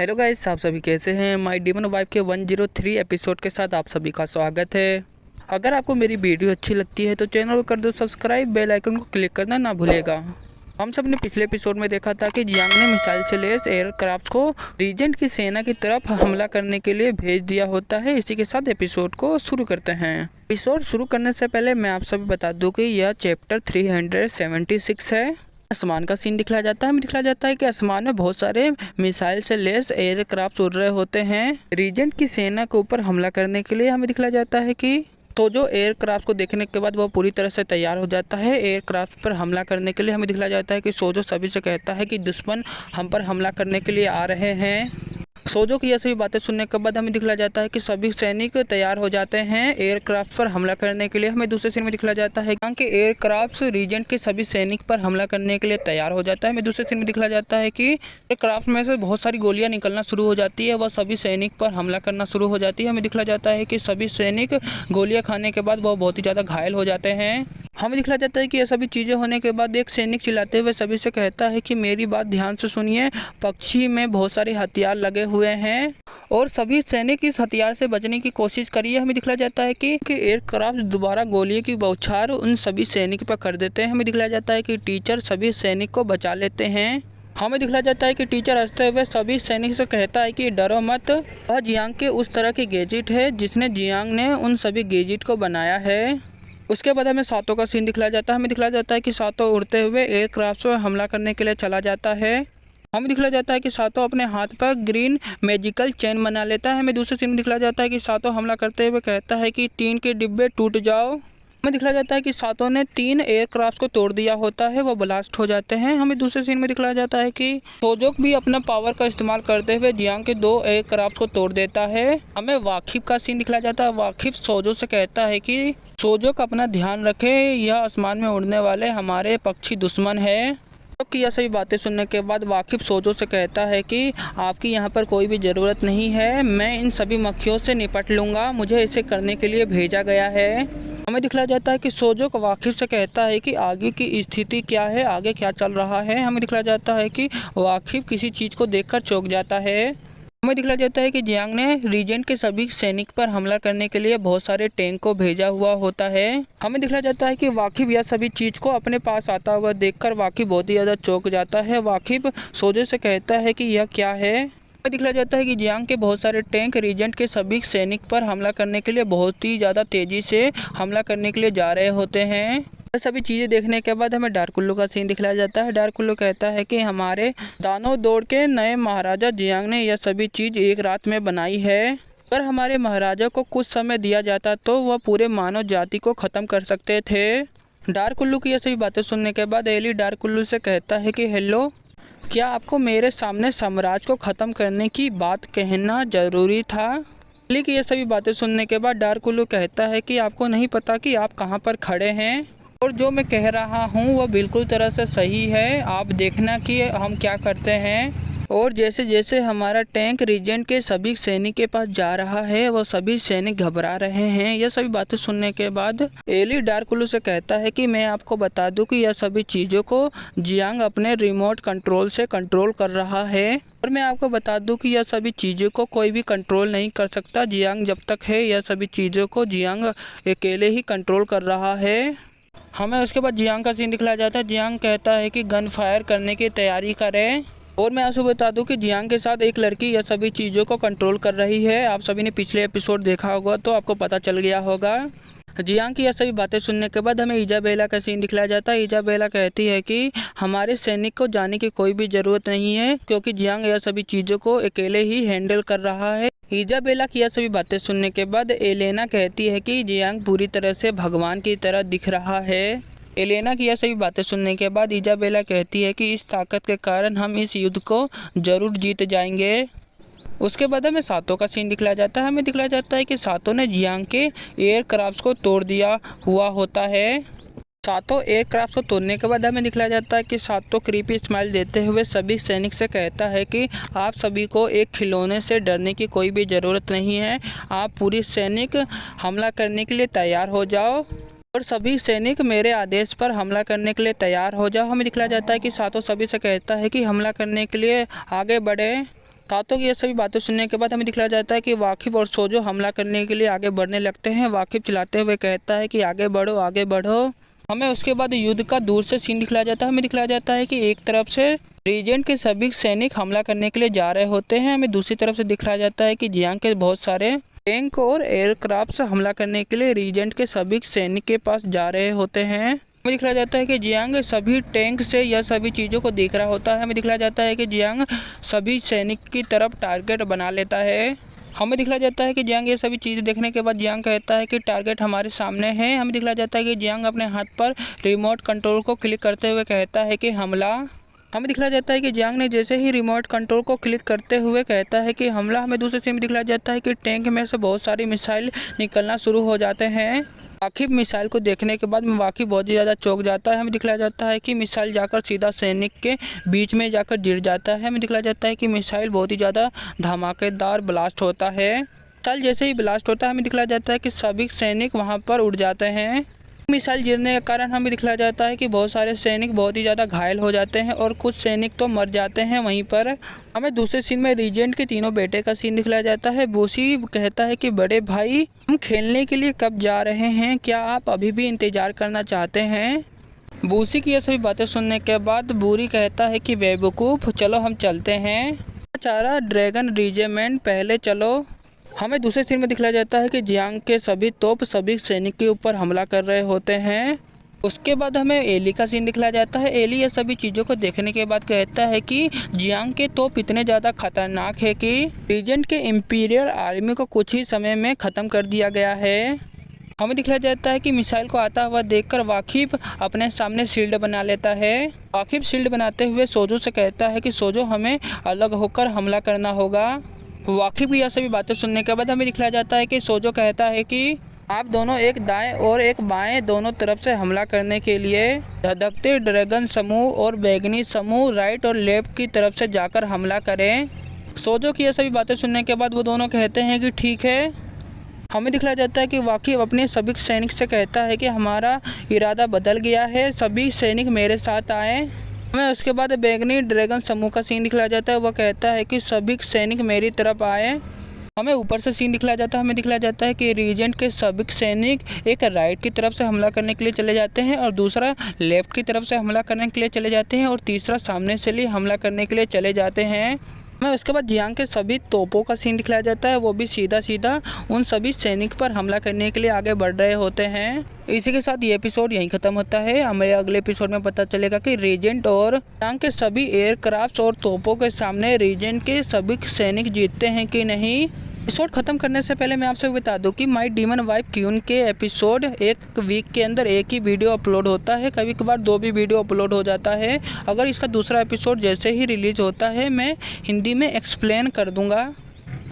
Hello guys, आप सभी कैसे हैं। माय डीमन वाइफ के 103 एपिसोड के साथ आप सभी का स्वागत है। अगर आपको मेरी वीडियो अच्छी लगती है तो चैनल को कर दो सब्सक्राइब, बेल आइकन को क्लिक करना ना भूलेगा। हम सब ने पिछले एपिसोड में देखा था कि जियांग ने मिसाइल से लैस एयरक्राफ्ट को रीजेंट की सेना की तरफ हमला करने के लिए भेज दिया होता है। इसी के साथ एपिसोड को शुरू करते हैं। एपिसोड शुरू करने से पहले मैं आप सभी बता दूं कि यह चैप्टर 376 है। आसमान का सीन दिखलाया जाता है। हमें दिखलाया जाता है कि आसमान में बहुत सारे मिसाइल से लैस एयरक्राफ्ट उड़ रहे होते हैं रीजेंट की सेना के ऊपर हमला करने के लिए। हमें दिखलाया जाता है कि तो जो एयरक्राफ्ट को देखने के बाद वो पूरी तरह से तैयार हो जाता है एयरक्राफ्ट पर हमला करने के लिए। हमें दिखलाया जाता है कि सोजो सभी से कहता है कि दुश्मन हम पर हमला करने के लिए आ रहे हैं। सोजो की यह सभी बातें सुनने के बाद हमें दिखलाया जाता है कि सभी सैनिक तैयार हो जाते हैं एयरक्राफ्ट पर हमला करने के लिए। हमें दूसरे सीन में दिखलाया जाता है कि एयरक्राफ्ट रीजेंट के सभी सैनिक पर हमला करने के लिए तैयार हो जाता है। हमें दूसरे सीन में दिखलाया जाता है कि एयरक्राफ्ट में से बहुत सारी गोलियां निकलना शुरू हो जाती है, वह सभी सैनिक पर हमला करना शुरू हो जाती है। हमें दिखलाया जाता है कि सभी सैनिक गोलियां खाने के बाद वह बहुत ही ज़्यादा घायल हो जाते हैं। हमें दिखलाया जाता है कि ये सभी चीज़ें होने के बाद एक सैनिक चिल्लाते हुए सभी से कहता है कि मेरी बात ध्यान से सुनिए, पक्षी में बहुत सारे हथियार लगे हुए हैं और सभी सैनिक इस हथियार से बचने की कोशिश करिए। हमें दिखलाया जाता है कि एयरक्राफ्ट दोबारा गोलियों की बौछार उन सभी सैनिक पर कर देते हैं। हमें दिखलाया जाता है कि टीचर सभी सैनिक को बचा लेते हैं। हमें दिखलाया जाता है कि टीचर हंसते हुए सभी सैनिक से कहता है कि डरो मत, वह जियांग के उस तरह के गैजेट है जिसने जियांग ने उन सभी गैजेट को बनाया है। उसके बाद हमें सातो का सीन दिखलाया जाता है। हमें दिखलाया जाता है कि सातो उड़ते हुए एयरक्राफ्ट पर हमला करने के लिए चला जाता है। हमें दिखलाया जाता है कि सातो अपने हाथ पर ग्रीन मैजिकल चेन बना लेता है। हमें दूसरे सीन में दिखलाया जाता है कि सातो हमला करते हुए कहता है कि टीन के डिब्बे टूट जाओ। हमें दिखलाया जाता है कि सातो ने 3 एयरक्राफ्ट को तोड़ दिया होता है, वो ब्लास्ट हो जाते हैं। हमें दूसरे सीन में दिखलाया जाता है कि सोजो भी अपना पावर का इस्तेमाल करते हुए जियांग के 2 एयरक्राफ्ट को तोड़ देता है। हमें वाकिफ का सीन दिखलाया जाता है। वाकिफ सोजो से कहता है कि सोजो का अपना ध्यान रखे, यह आसमान में उड़ने वाले हमारे पक्षी दुश्मन है। की यह सभी बातें सुनने के बाद वाकिफ सोजो से कहता है कि आपकी यहाँ पर कोई भी ज़रूरत नहीं है, मैं इन सभी मक्खियों से निपट लूँगा, मुझे इसे करने के लिए भेजा गया है। हमें दिखलाया जाता है कि सोजो को वाकिफ से कहता है कि आगे की स्थिति क्या है, आगे क्या चल रहा है। हमें दिखलाया जाता है कि वाकिफ किसी चीज़ को देखकर चौंक जाता है। हमें दिखलाया जाता है कि जियांग ने रीजेंट के सभी सैनिक पर हमला करने के लिए बहुत सारे टैंक को भेजा हुआ होता है। हमें दिखलाया जाता है कि वाकिफ यह सभी चीज़ को अपने पास आता हुआ देखकर वाकिफ बहुत ही ज़्यादा चौंक जाता है। वाकिफ सोजो से कहता है कि यह क्या है। हमें दिखलाया जाता है कि जियांग के बहुत सारे टैंक रीजेंट के सभी सैनिक पर हमला करने के लिए बहुत ही ज़्यादा तेज़ी से हमला करने के लिए जा रहे होते हैं। सभी चीज़ें देखने के बाद हमें डार्क कुल्लू का सीन दिखलाया जाता है। डार्क कुल्लू कहता है कि हमारे दानव दौड़ के नए महाराजा जियांग ने यह सभी चीज़ एक रात में बनाई है। अगर हमारे महाराजा को कुछ समय दिया जाता तो वह पूरे मानव जाति को ख़त्म कर सकते थे। डार्क कुल्लू की यह सभी बातें सुनने के बाद एली डार्क कुल्लू से कहता है कि हेलो, क्या आपको मेरे सामने साम्राज्य को ख़त्म करने की बात कहना ज़रूरी था। एली की यह सभी बातें सुनने के बाद डार्क कुल्लू कहता है कि आपको नहीं पता कि आप कहाँ पर खड़े हैं और जो मैं कह रहा हूँ वह बिल्कुल तरह से सही है। आप देखना कि हम क्या करते हैं। और जैसे जैसे हमारा टैंक रीजेंट के सभी सैनिक के पास जा रहा है वो सभी सैनिक घबरा रहे हैं। यह सभी बातें सुनने के बाद एली डार्क कुल्लू से कहता है कि मैं आपको बता दूं कि यह सभी चीज़ों को जियांग अपने रिमोट कंट्रोल से कंट्रोल कर रहा है और मैं आपको बता दूं कि यह सभी चीज़ों को कोई भी कंट्रोल नहीं कर सकता। जियांग जब तक है यह सभी चीज़ों को जियांग अकेले ही कंट्रोल कर रहा है। हमें उसके बाद जियांग का सीन दिखलाया जाता है। जियांग कहता है कि गन फायर करने की तैयारी करें और मैं आपको बता दूं कि जियांग के साथ एक लड़की यह सभी चीज़ों को कंट्रोल कर रही है। आप सभी ने पिछले एपिसोड देखा होगा तो आपको पता चल गया होगा। जियांग की यह सभी बातें सुनने के बाद हमें इजाबेला का सीन दिखलाया जाता है। इजाबेला कहती है कि हमारे सैनिक को जाने की कोई भी ज़रूरत नहीं है क्योंकि जियांग यह सभी चीज़ों को अकेले ही हैंडल कर रहा है। इजाबेला की यह सभी बातें सुनने के बाद एलेना कहती है कि जियांग पूरी तरह से भगवान की तरह दिख रहा है। एलेना की यह सभी बातें सुनने के बाद इजाबेला कहती है कि इस ताकत के कारण हम इस युद्ध को ज़रूर जीत जाएंगे। उसके बाद हमें सातो का सीन दिखलाया जाता है। हमें दिखलाया जाता है कि सातो ने जियांग के एयरक्राफ्ट को तोड़ दिया हुआ होता है। सातो एयरक्राफ्ट को तोड़ने के बाद हमें दिखलाया जाता है कि सातो क्रीपी स्माइल देते हुए सभी सैनिक से कहता है कि आप सभी को एक खिलौने से डरने की कोई भी ज़रूरत नहीं है। आप पूरी सैनिक हमला करने के लिए तैयार हो जाओ और सभी सैनिक मेरे आदेश पर हमला करने के लिए तैयार हो जाओ। हमें दिखलाया जाता है कि सातो सभी से कहता है कि हमला करने के लिए आगे बढ़े तातो की ये सभी बातें सुनने के बाद हमें दिखलाया जाता है कि वाकिफ और सोजो हमला करने के लिए आगे बढ़ने लगते हैं। वाकिफ चिल्लाते हुए कहता है कि आगे बढ़ो आगे बढ़ो। हमें उसके बाद युद्ध का दूर से सीन दिखलाया जाता है। हमें दिखलाया जाता है कि एक तरफ से रीजेंट के सभी सैनिक हमला करने के लिए जा रहे होते हैं। हमें दूसरी तरफ से दिखलाया जाता है कि जियांग के बहुत सारे टैंक और एयरक्राफ्ट से हमला करने के लिए रीजेंट के सभी सैनिक के पास जा रहे होते हैं। हमें दिखलाया जाता है कि जियांग सभी टैंक से यह सभी चीज़ों को देख रहा होता है। हमें दिखलाया जाता है कि जियांग सभी सैनिक की तरफ टारगेट बना लेता है। हमें दिखलाया जाता है कि जियांग ये सभी चीज़ें देखने के बाद जियांग कहता है कि टारगेट हमारे सामने है। हमें दिखलाया जाता है कि जियांग अपने हाथ पर रिमोट कंट्रोल को क्लिक करते हुए कहता है कि हमला। हमें दिखलाया जाता है कि जियांग ने जैसे ही रिमोट कंट्रोल को क्लिक करते हुए कहता है कि हमला, हमें दूसरे सीन में दिखलाया जाता है कि टैंक में से बहुत सारी मिसाइल निकलना शुरू हो जाते हैं। वाकिफ मिसाइल को देखने के बाद वाकिफ बहुत ही ज़्यादा चौंक जाता है। हमें दिखलाया जाता है कि मिसाइल जाकर सीधा सैनिक के बीच में जाकर गिर जाता है। हमें दिखलाया जाता है कि मिसाइल बहुत ही ज़्यादा धमाकेदार ब्लास्ट होता है। मिसाइल जैसे ही ब्लास्ट होता है हमें दिखलाया जाता है कि सभी सैनिक वहाँ पर उड़ जाते हैं। मिसाइल गिरने के कारण हमें दिखलाया जाता है कि बहुत सारे सैनिक बहुत ही ज़्यादा घायल हो जाते हैं और कुछ सैनिक तो मर जाते हैं वहीं पर। हमें दूसरे सीन में रीजेंट के तीनों बेटे का सीन दिखलाया जाता है। बूसी कहता है कि बड़े भाई, हम खेलने के लिए कब जा रहे हैं, क्या आप अभी भी इंतज़ार करना चाहते हैं? बूसी की ये सभी बातें सुनने के बाद बूरी कहता है कि बेवकूफ़, चलो हम चलते हैं। चारा ड्रैगन रेजिमेंट पहले चलो। हमें दूसरे सीन में दिखलाया जाता है कि जियांग के सभी तोप सभी सैनिक के ऊपर हमला कर रहे होते हैं। उसके बाद हमें एली का सीन दिखलाया जाता है। एली ये सभी चीज़ों को देखने के बाद कहता है कि जियांग के तोप इतने ज़्यादा खतरनाक है कि रीजेंट के इम्पीरियल आर्मी को कुछ ही समय में ख़त्म कर दिया गया है। हमें दिखलाया जाता है कि मिसाइल को आता हुआ देखकर वाकिफ अपने सामने शील्ड बना लेता है। वाकिफ शील्ड बनाते हुए सोजो से कहता है कि सोजो, हमें अलग होकर हमला करना होगा। वाकिफ की यह सभी बातें सुनने के बाद हमें दिखलाया जाता है कि सोजो कहता है कि आप दोनों एक दाएं और एक बाएं दोनों तरफ से हमला करने के लिए धधकते ड्रैगन समूह और बैगनी समूह राइट और लेफ्ट की तरफ से जाकर हमला करें। सोजो की यह सभी बातें सुनने के बाद वो दोनों कहते हैं कि ठीक है। हमें दिखलाया जाता है कि वाकिफ अपने सभी सैनिक से कहता है कि हमारा इरादा बदल गया है, सभी सैनिक मेरे साथ आए। हमें उसके बाद बैगनी ड्रैगन समूह का सीन दिखलाया जाता है। वह कहता है कि सभी सैनिक मेरी तरफ आए। हमें ऊपर से सीन दिखलाया जाता है। हमें दिखलाया जाता है कि रीजेंट के सभी सैनिक एक राइट की तरफ से हमला करने के लिए चले जाते हैं और दूसरा लेफ्ट की तरफ से हमला करने के लिए चले जाते हैं और तीसरा सामने से लिए हमला करने के लिए चले जाते हैं। हमें उसके बाद जियांग के सभी तोपों का सीन दिखलाया जाता है। वो भी सीधा सीधा उन सभी सैनिक पर हमला करने के लिए आगे बढ़ रहे होते हैं। इसी के साथ ये एपिसोड यहीं खत्म होता है। हमें अगले एपिसोड में पता चलेगा कि रीजेंट और जियांग के सभी एयरक्राफ्ट और तोपों के सामने रीजेंट के सभी सैनिक जीतते हैं कि नहीं। एपिसोड खत्म करने से पहले मैं आपसे बता दूं कि माय डीमन वाइफ क्यून के एपिसोड एक वीक के अंदर एक ही वीडियो अपलोड होता है, कभी कभार 2 भी वीडियो अपलोड हो जाता है। अगर इसका दूसरा एपिसोड जैसे ही रिलीज होता है मैं हिंदी में एक्सप्लेन कर दूंगा।